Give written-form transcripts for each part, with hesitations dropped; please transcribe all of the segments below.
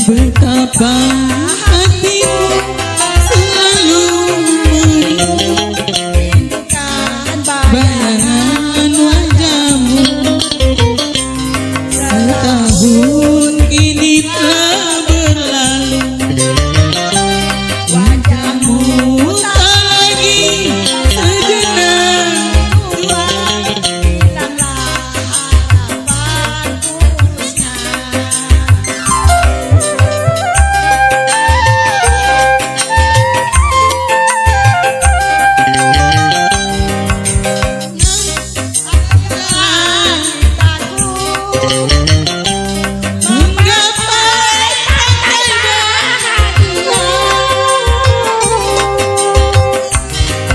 Betapa hatiku selalu merindukan bayangan wajahmu. Setahun kini telah berlalu, wajahmu tak lagi sejenak.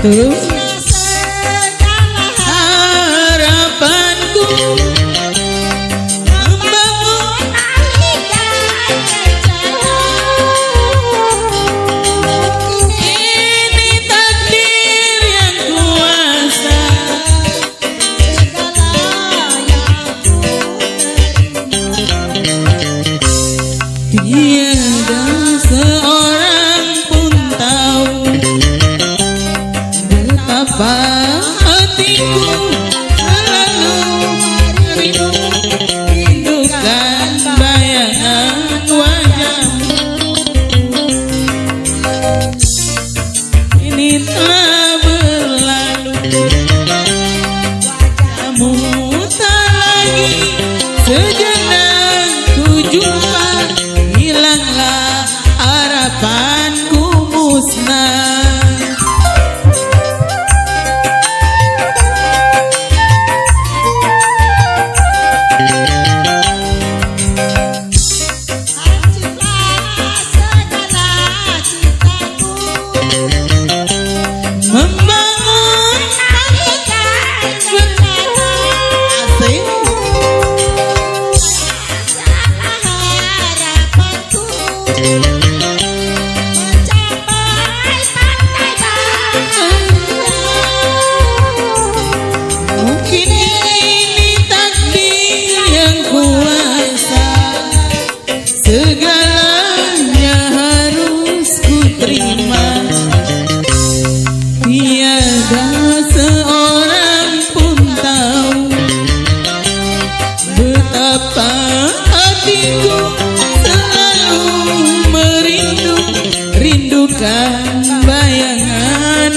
Segala harapanku membangun ini takdir yang kuasa. Tiada seorang pun tahu betapa hatiku selalu merindukan bayangan wajahmu. Ini telah berlalu, wajahmu tak lagi sejenak ku jumpa. Hilanglah harapanku musnah. Mungkin ini takdir yang kuasa, segalanya harus ku terima. Tiada seorang pun tahu betapa hatiku selalu rindukan bayangan